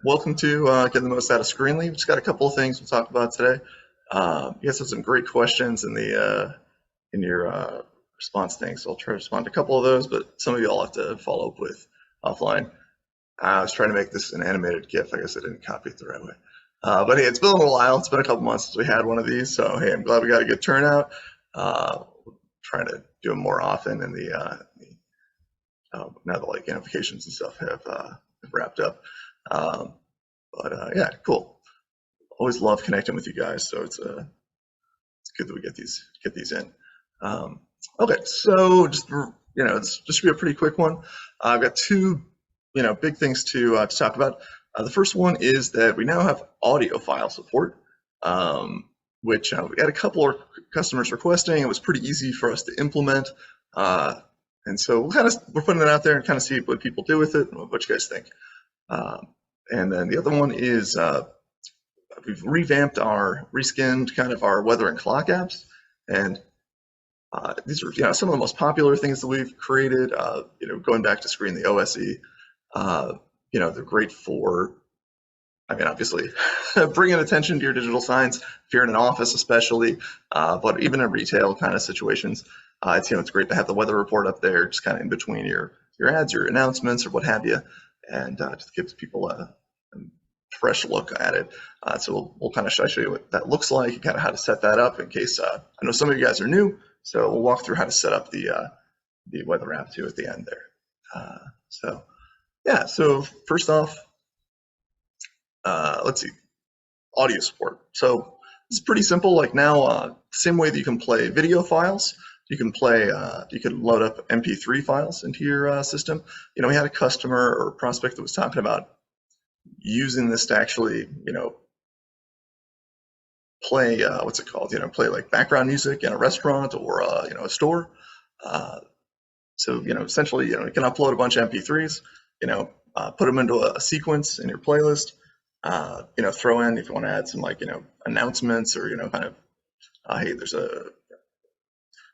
welcome to Getting the Most Out of Screenly. We've just got a couple of things we'll talk about today. You guys have some great questions in the in your response thing, so I'll try to respond to a couple of those, but some of you all have to follow up with offline. I was trying to make this an animated GIF. I guess I didn't copy it the right way. But hey, it's been a little while. It's been a couple months since we had one of these, so hey, I'm glad we got a good turnout. Trying to do them more often, and now the like notifications and stuff have wrapped up. Yeah, cool. Always love connecting with you guys, so it's good that we get these in. Okay, so just it's just be a pretty quick one. I've got two big things to talk about. The first one is that we now have audio file support, which we had a couple of customers requesting. It was pretty easy for us to implement, and so we're putting it out there and kind of see what people do with it and what you guys think. And then the other one is we've reskinned kind of our weather and clock apps, and these are some of the most popular things that we've created. Going back to Screen the OSE, they're great for, obviously bringing attention to your digital signs if you're in an office, especially, but even in retail kind of situations, it's great to have the weather report up there, just kind of in between your ads, your announcements, or what have you, and just gives people a fresh look at it. So we'll kind of show you what that looks like, and kind of how to set that up in case, I know some of you guys are new, so we'll walk through how to set up the weather app too at the end there. So first off, let's see, audio support. So it's pretty simple. Like now, same way that you can play video files, you can load up MP3 files into your system. We had a customer or prospect that was talking about using this to actually, play what's it called? Play like background music in a restaurant or a store. So essentially, you can upload a bunch of MP3s, put them into a sequence in your playlist. Throw in if you want to add some announcements or kind of hey, there's a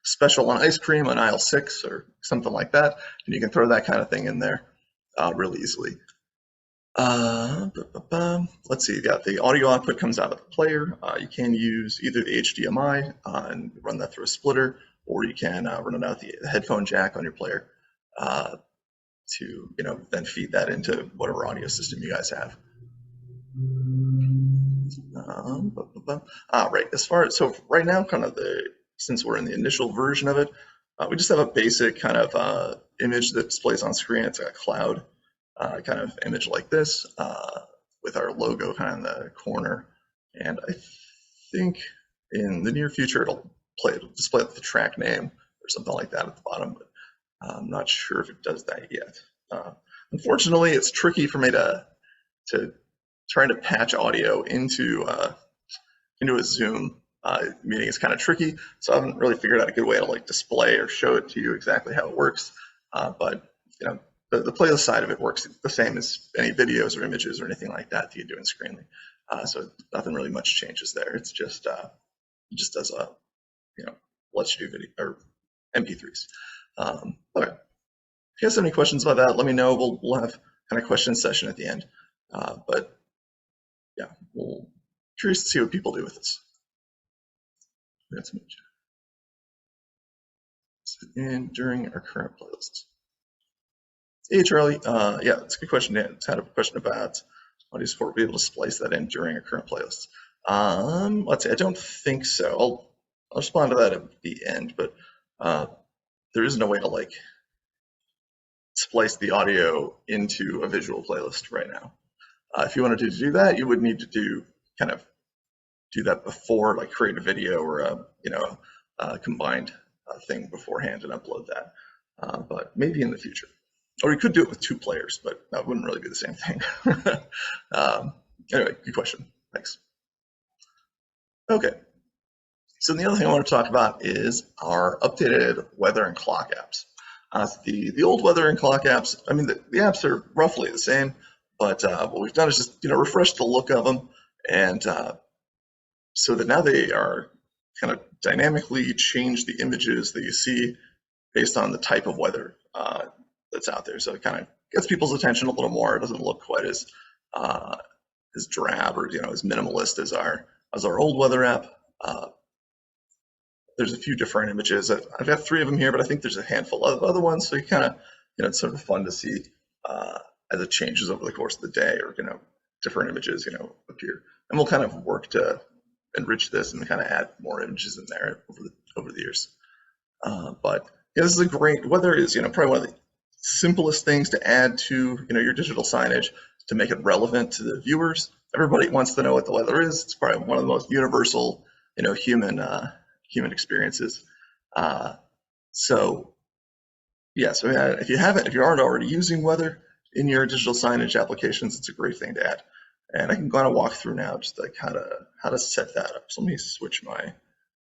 special on ice cream on aisle 6 or something like that, and you can throw that kind of thing in there really easily. Let's see, you got the audio output comes out of the player. You can use either the HDMI and run that through a splitter, or you can run it out the headphone jack on your player to then feed that into whatever audio system you guys have. Right, so right now, since we're in the initial version of it, we just have a basic kind of image that displays on screen. It's a cloud kind of image like this with our logo kind of in the corner, and I think in the near future it'll display the track name or something like that at the bottom, but I'm not sure if it does that yet. Unfortunately, it's tricky for me to trying to patch audio into a Zoom meeting is kind of tricky, so I haven't really figured out a good way to display or show it to you exactly how it works. But the playlist side of it works the same as any videos or images or anything like that you do in Screenly. So nothing really much changes there. It's just it just does lets you do video or MP3s. Okay. If you guys have any questions about that, let me know. We'll have kind of question session at the end. But yeah, we'll curious to see what people do with this. That's me. And during our current playlists. Hey Charlie, yeah, it's a good question. I had a question about audio support. We'll be able to splice that in during our current playlists. Let's see, I don't think so. I'll respond to that at the end, but there is no way to splice the audio into a visual playlist right now. If you wanted to do that, you would need to do that before, create a video or a combined thing beforehand and upload that. But maybe in the future. Or you could do it with 2 players, but that wouldn't really be the same thing. Anyway, good question. Thanks. Okay. So the other thing I want to talk about is our updated weather and clock apps. The old weather and clock apps, the apps are roughly the same, but what we've done is just refresh the look of them, and so that now they are kind of dynamically change the images that you see based on the type of weather that's out there. So it kind of gets people's attention a little more. It doesn't look quite as as drab or as minimalist as our old weather app. There's a few different images. I've got 3 of them here, but I think there's a handful of other ones. So you kind of, it's sort of fun to see as it changes over the course of the day, or different images, appear. And we'll kind of work to enrich this and kind of add more images in there over the years. But yeah, this is a great. Weather is probably one of the simplest things to add to your digital signage to make it relevant to the viewers. Everybody wants to know what the weather is. It's probably one of the most universal human experiences. So yeah, so if you aren't already using weather in your digital signage applications, it's a great thing to add. And I can kind of walk through now just like how to set that up. So let me switch my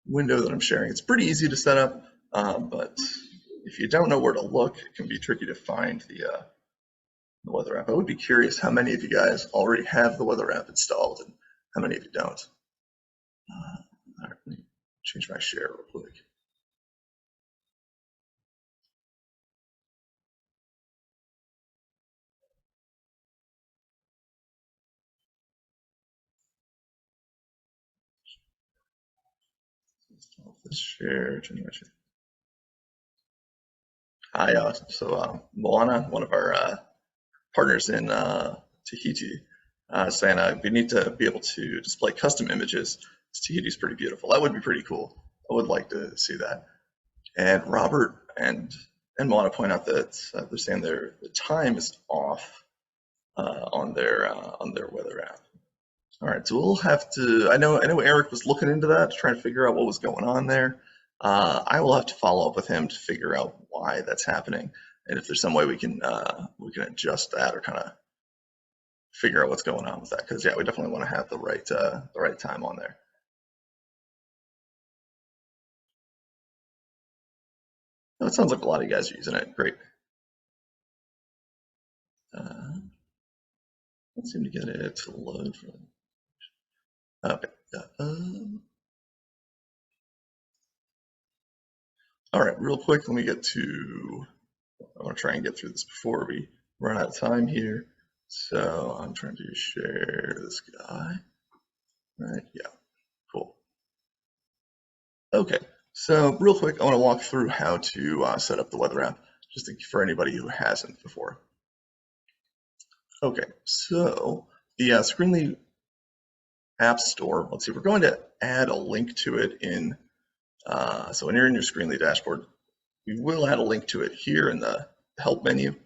window that I'm sharing. It's pretty easy to set up, but if you don't know where to look, it can be tricky to find the weather app. I would be curious how many of you guys already have the weather app installed and how many of you don't. All right, let me change my share real quick. Install this share, change my share. Hi, Moana, one of our partners in Tahiti, saying we need to be able to display custom images. Tahiti's pretty beautiful. That would be pretty cool. I would like to see that. And Robert and Moana point out that they're saying the time is off on their weather app. All right, so we'll have to. I know Eric was looking into that to try and figure out what was going on there. I will have to follow up with him to figure out why that's happening, and if there's some way we can adjust that or kind of figure out what's going on with that. Because yeah, we definitely want to have the right time on there. Oh, it sounds like a lot of you guys are using it. Great. Let's seem to get it to load. Okay. All right, real quick, let me get to. I want to try and get through this before we run out of time here. So I'm trying to share this guy. Right? Yeah. Cool. Okay. So real quick, I want to walk through how to set up the weather app, just for anybody who hasn't before. Okay. So the Screenly App Store. Let's see. We're going to add a link to it in. So when you're in your Screenly dashboard, we will add a link to it here in the help menu,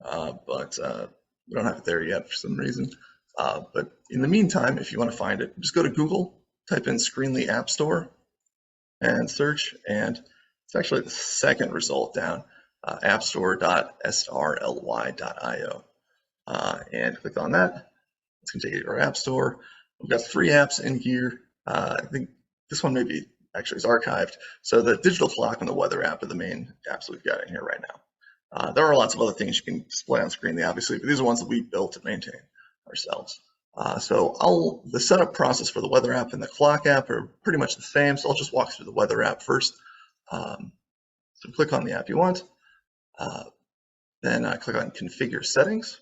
but we don't have it there yet for some reason. But in the meantime, if you want to find it, just go to Google, type in Screenly App Store, and search, and it's actually the second result down, appstore.srly.io. And click on that. It's going to take you to our App Store. We've got 3 apps in here. I think this one maybe actually is archived. So the digital clock and the weather app are the main apps we've got in here right now. There are lots of other things you can display on Screenly, obviously, but these are ones that we built and maintain ourselves. So the setup process for the weather app and the clock app are pretty much the same. So I'll just walk through the weather app first. So click on the app you want. Then click on Configure Settings.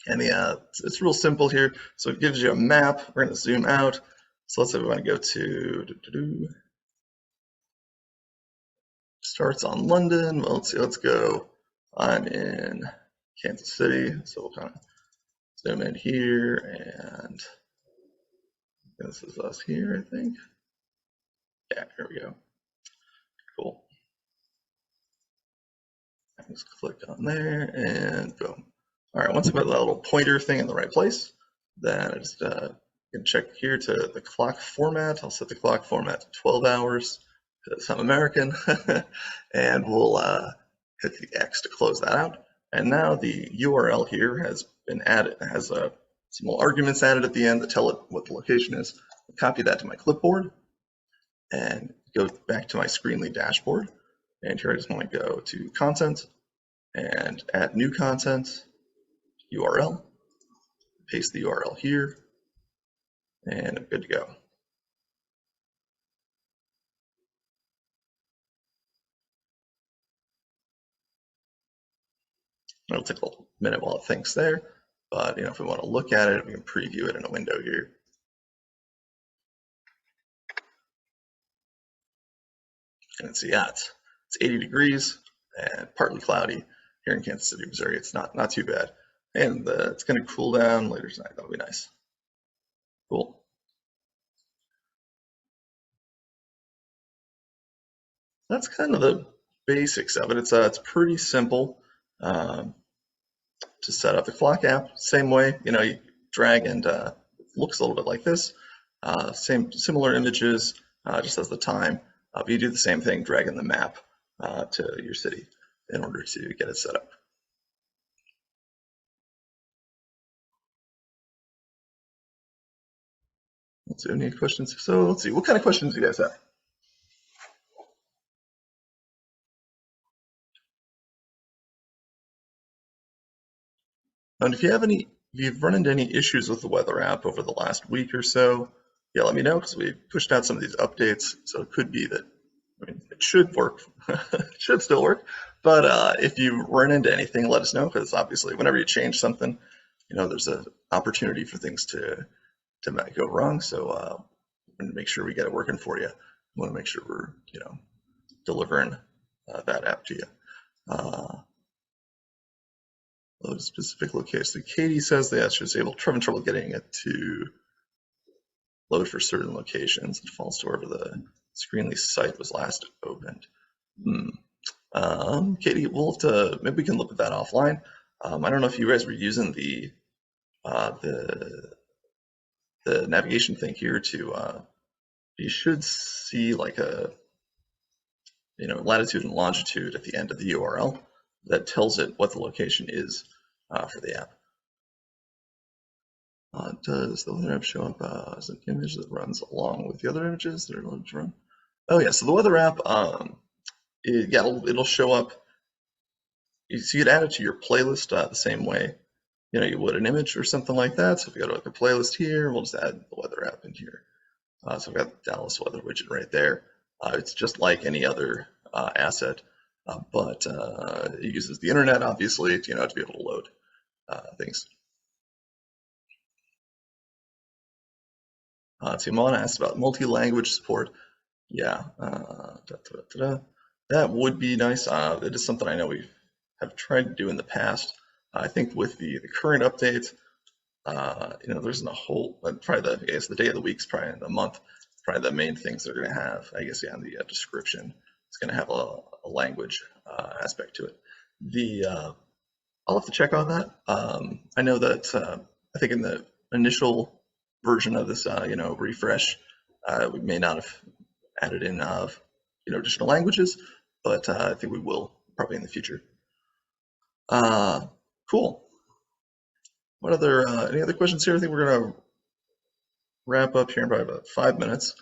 And it's real simple here. So it gives you a map. We're going to zoom out. So let's say we want to go to starts on London. Well, let's go. I'm in Kansas City, so we'll kind of zoom in here, and this is us here, I think. Yeah, here we go. Cool. I just click on there, and boom. All right, once I've got that little pointer thing in the right place, then I just can check here to the clock format. I'll set the clock format to 12 hours because I'm American, and we'll hit the X to close that out. And now the URL here has been added. It has some little arguments added at the end that tell it what the location is. I'll copy that to my clipboard and go back to my Screenly dashboard. And here I just want to go to Content and add new content, URL, paste the URL here, and I'm good to go. It'll take a little minute while it thinks there. But if we want to look at it, we can preview it in a window here. And see, yeah, it's 80 degrees and partly cloudy here in Kansas City, Missouri. It's not too bad. And it's going to cool down later tonight. That'll be nice. Cool. That's kind of the basics of it. It's pretty simple to set up. The clock app, same way. You drag and looks a little bit like this. Similar images, just as the time. But you do the same thing, dragging the map to your city in order to get it set up. Let's see, any questions? So let's see, what kind of questions do you guys have? And if you've run into any issues with the weather app over the last week or so, yeah, let me know, because we pushed out some of these updates. So it could be that, it should work, it should still work. But if you run into anything, let us know, because obviously whenever you change something, there's an opportunity for things to go wrong. So we want to make sure we get it working for you. We want to make sure we're, delivering that app to you. Load a specific location. So Katie says that she's having trouble getting it to load for certain locations. It falls to wherever the Screenly site was last opened. Katie, we'll have to, maybe we can look at that offline. I don't know if you guys were using the navigation thing here to, you should see like a, latitude and longitude at the end of the URL that tells it what the location is for the app. Does the weather app show up as an image that runs along with the other images that are loaded to run? Oh yeah, so the weather app, it'll show up. You see it added to your playlist the same way, you would an image or something like that. So if we go to like a playlist here, we'll just add the weather app in here. So I've got the Dallas weather widget right there. It's just like any other asset, but it uses the internet, obviously, to be able to load things. Simon asked about multi-language support. Yeah, that would be nice. It is something I know we have tried to do in the past. I think with the current update, there isn't a whole, probably the day of the week's probably the month, probably the main things they're going to have, I guess, in the description. It's going to have a language aspect to it. I'll have to check on that. I know that I think in the initial version of this, refresh, we may not have added in, additional languages, but I think we will probably in the future. Cool. What other, any other questions here? I think we're going to wrap up here in probably about 5 minutes.